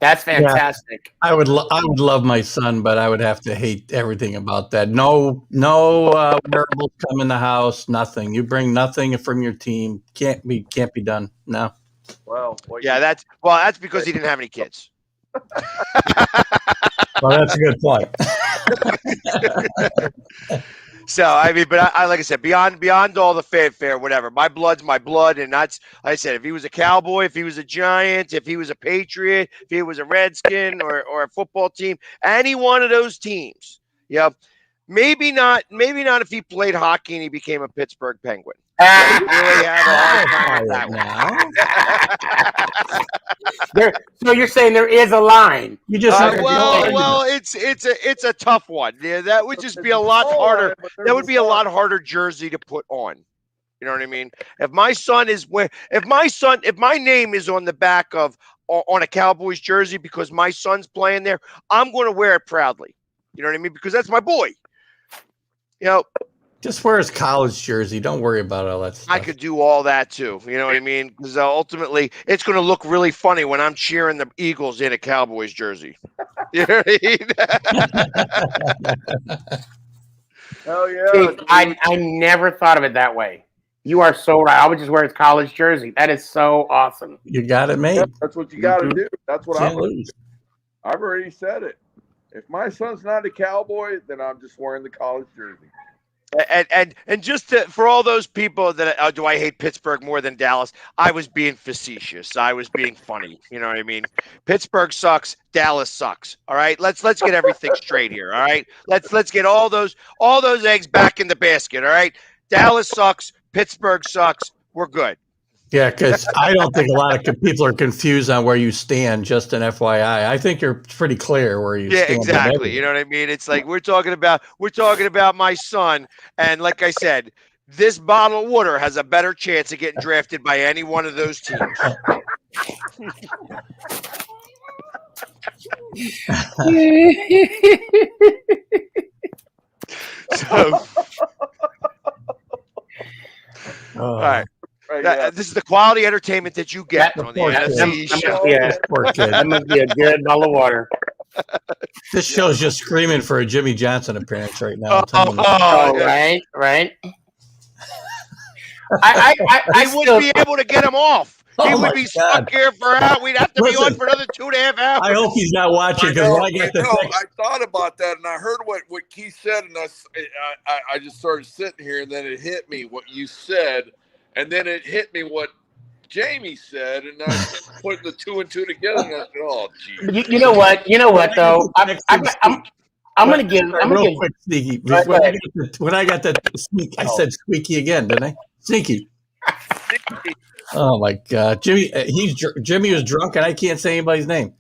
That's fantastic. I would love my son, but I would have to hate everything about that. No wearables come in the house. Nothing. You bring nothing from your team. Can't be done. No. Well, that's because he didn't have any kids. Well, that's a good point. So I mean, but I like I said, beyond all the fanfare, whatever. My blood's my blood, and that's like I said. If he was a Cowboy, if he was a Giant, if he was a Patriot, if he was a Redskin or a football team, any one of those teams, maybe not if he played hockey and he became a Pittsburgh Penguin. Really have a hard time with that one. So you're saying there is a line? You just well, it's a tough one. Yeah, that would just be a lot harder. That would be a lot harder jersey to put on. You know what I mean? If my name is on the back of on a Cowboys jersey because my son's playing there, I'm going to wear it proudly. You know what I mean? Because that's my boy. Just wear his college jersey. Don't worry about all that stuff. I could do all that too. You know what I mean? Because ultimately, it's going to look really funny when I'm cheering the Eagles in a Cowboys jersey. You know what I mean? Hell yeah! See, I never thought of it that way. You are so right. I would just wear his college jersey. That is so awesome. You got it made. Yeah, that's what you got to do. That's what I've already said it. If my son's not a Cowboy, then I'm just wearing the college jersey. And just for all those people that do I hate Pittsburgh more than Dallas? I was being facetious. I was being funny. You know what I mean? Pittsburgh sucks. Dallas sucks. All right. Let's get everything straight here. All right. Let's get all those eggs back in the basket. All right. Dallas sucks. Pittsburgh sucks. We're good. Yeah, because I don't think a lot of people are confused on where you stand. Just an FYI, I think you're pretty clear where you stand. Yeah, exactly. You know what I mean? It's like we're talking about my son, and like I said, this bottle of water has a better chance of getting drafted by any one of those teams. So, all right. This is the quality entertainment that you get on the NFC show. That must be a good bottle of water. This show's just screaming for a Jimmy Johnson appearance right now. Right. I wouldn't be able to get him off. He would be stuck here for an hour. We'd have to be on for another 2.5 hours. I hope he's not watching because I thought about that and I heard what Keith said, and I just started sitting here, and then it hit me what you said. And then it hit me what Jamie said, and I put the two and two together, and I said, "Oh, geez." You know what? Though I'm gonna give real quick, Sneaky. When I got that sneak, I said squeaky again, didn't I? Sneaky. Oh my God, Jimmy! Jimmy was drunk, and I can't say anybody's name.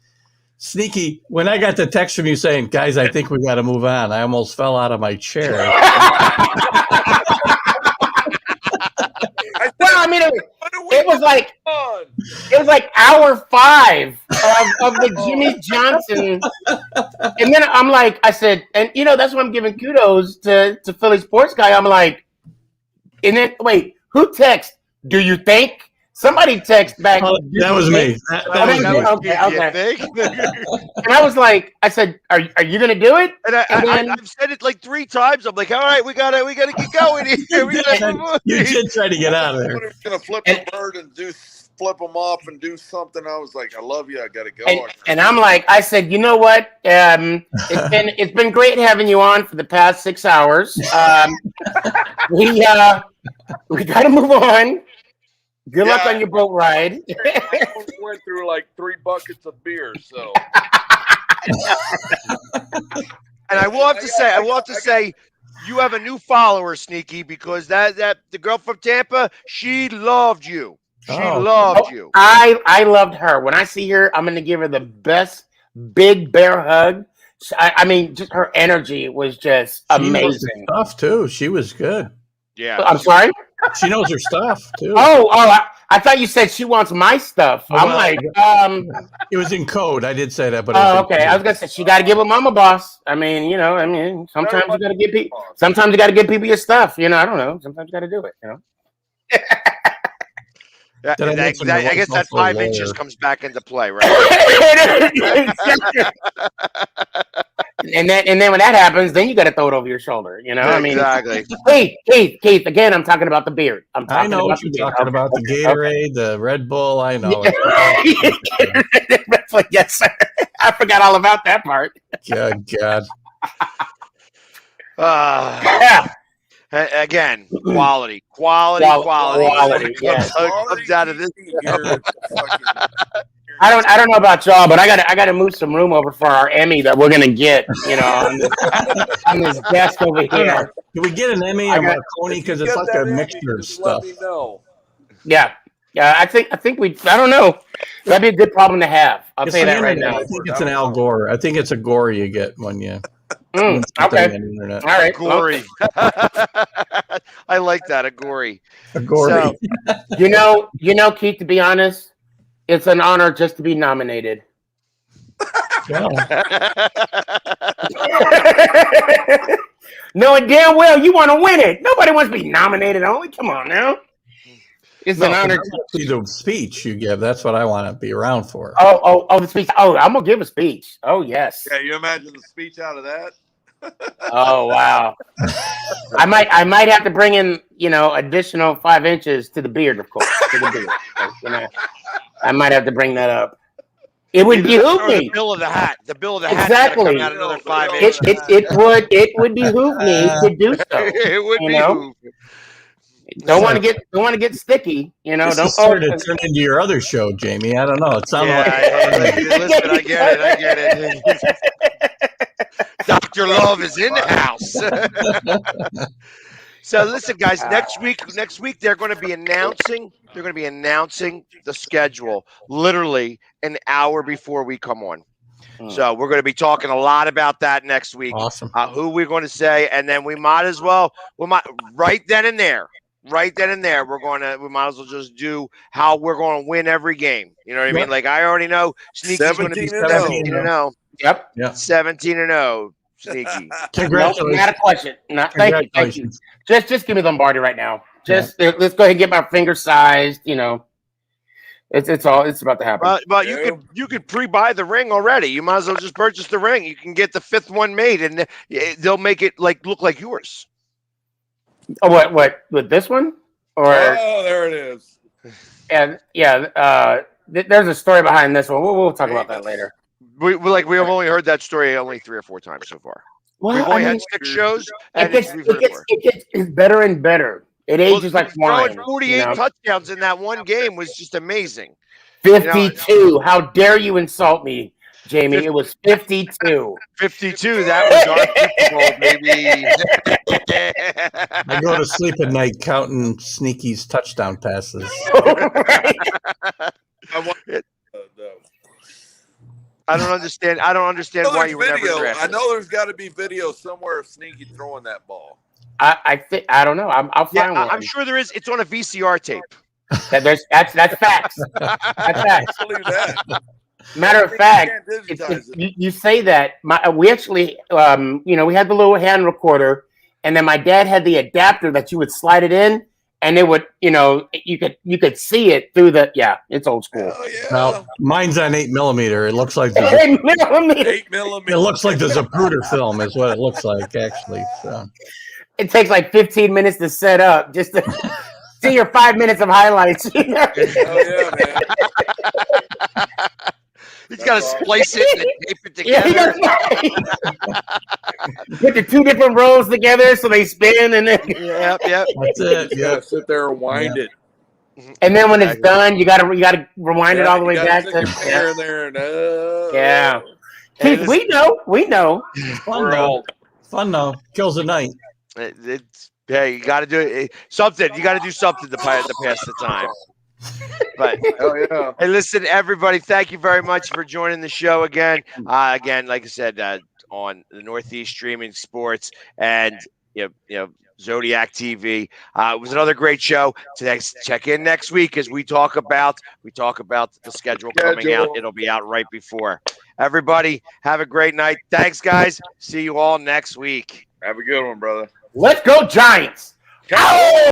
Sneaky. When I got the text from you saying, "Guys, I think we got to move on," I almost fell out of my chair. Well, I mean, it was like hour 5 of the Jimmy Johnson, and then I said, and that's why I'm giving kudos to Philly Sports Guy. I'm like, and then wait, who texted? Do you think? Somebody text back. That was me. Okay. And I was like, I said, "Are you going to do it?" And I've said it like 3 times. I'm like, "All right, we gotta get going here." You did try to get out of there. I was going to flip the bird and flip them off and do something. I was like, "I love you. I got to go." And I'm like, I said, you know what? It's been great having you on for the past 6 hours. We got to move on. Good luck on your boat ride. I went through like 3 buckets of beer, so. And I will have to say, you have a new follower, Sneaky, because that the girl from Tampa, she loved you. She loved you. I loved her. When I see her, I'm going to give her the best big bear hug. I mean, just her energy was just amazing. Stuff too. She was good. Yeah. I'm sorry. She knows her stuff too. I thought you said she wants my stuff. I'm like, it was in code. I did say that, but okay. I was gonna say she got to give a mama boss. I mean, sometimes you got to give people. Sometimes you got to give people your stuff. I don't know. Sometimes you got to do it. I guess that 5 inches comes back into play, right? And then when that happens, then you got to throw it over your shoulder. You know, Exactly. Keith. Again, I'm talking about the beard. I know what you're talking about. The Gatorade, the Red Bull. I know. Like, yes, sir. I forgot all about that part. Good God. Yeah. Again, quality. Yes. Comes out of this. I don't know about y'all, but I gotta move some room over for our Emmy that we're gonna get. You know, on this desk over here. Can we get an Emmy or Marconi? Because it's like a mixture of stuff. Let me know. Yeah. I think I don't know. That'd be a good problem to have. I'll tell you that right now. I think it's an Al Gore. I think it's a Gore you get when you. Okay. All right. Gory. I like that. A gory. A gory. So, you know, Keith, to be honest, it's an honor just to be nominated. Knowing damn well you want to win it. Nobody wants to be nominated only. Come on now. It's an honor to see the speech you give. That's what I want to be around for. Oh, the speech. Oh, I'm gonna give a speech. Oh, yes. Yeah, you imagine the speech out of that? Oh, wow. I might have to bring in, additional 5 inches to the beard, of course. To the beard. I might have to bring that up. It would behoove me. The bill of the hat. The bill of the hat. Exactly. Come out another 5 inches. It would behoove me to do so. It would behoove. Don't want to get sticky, This is starting to turn into your other show, Jamie. I don't know. It sounds listen, I get it. Dr. Love is in the house. So listen, guys. Next week they're going to be announcing. They're going to be announcing the schedule literally an hour before we come on. So we're going to be talking a lot about that next week. Awesome. Who we're going to say, and then we might as well. Right then and there. We might as well just do how we're going to win every game. You know what I mean? Like I already know Sneaky's going to be 17-0. Yep. 17-0. Sneaky. Congratulations. Not a question. Thank you. Just give me Lombardi right now. Let's go ahead and get my finger sized. It's about to happen. But you could pre-buy the ring already. You might as well just purchase the ring. You can get the 5th one made, and they'll make it look like yours. Oh, what with this one? Or there it is. And there's a story behind this one. We'll talk about that later. We have only heard that story 3 or 4 times so far. Well, we've only had 6 shows, and it gets better and better. It ages like wine. 48 touchdowns in that one game was just amazing. 52. How dare you insult me, Jamie? It was 52. 52. That was our 50 goal, baby. I go to sleep at night counting Sneaky's touchdown passes. I don't understand why you were never drafted. I know there's got to be video somewhere of Sneaky throwing that ball. I don't know. I'll find one. I'm sure there is. It's on a VCR tape. That's facts. That's facts. Matter of fact, you say that. We actually, we had the little hand recorder, and then my dad had the adapter that you would slide it in, and it would, you could see it through the. Yeah, it's old school. Oh, yeah. Well, mine's on 8mm. It looks like 8mm. 8mm. It looks like the Zapruder film is what it looks like, actually. So. It takes like 15 minutes to set up just to see your 5 minutes of highlights. Oh, yeah, man. He's got to splice it and tape it together. Put the 2 different rows together so they spin, and then Yep. That's it. Yeah, sit there and wind it. And then when it's done, you gotta rewind it all the way back to there and yeah. Keith, we know. Fun though. Kills the night. You got to do it. Something. You got to do something to pass the time. But hey, listen, everybody. Thank you very much for joining the show again. Again, like I said, on the Northeast Streaming Sports and Zodiac TV. It was another great show. Check in next week as we talk about the schedule coming out. It'll be out right before. Everybody, have a great night. Thanks, guys. See you all next week. Have a good one, brother. Let's go, Giants!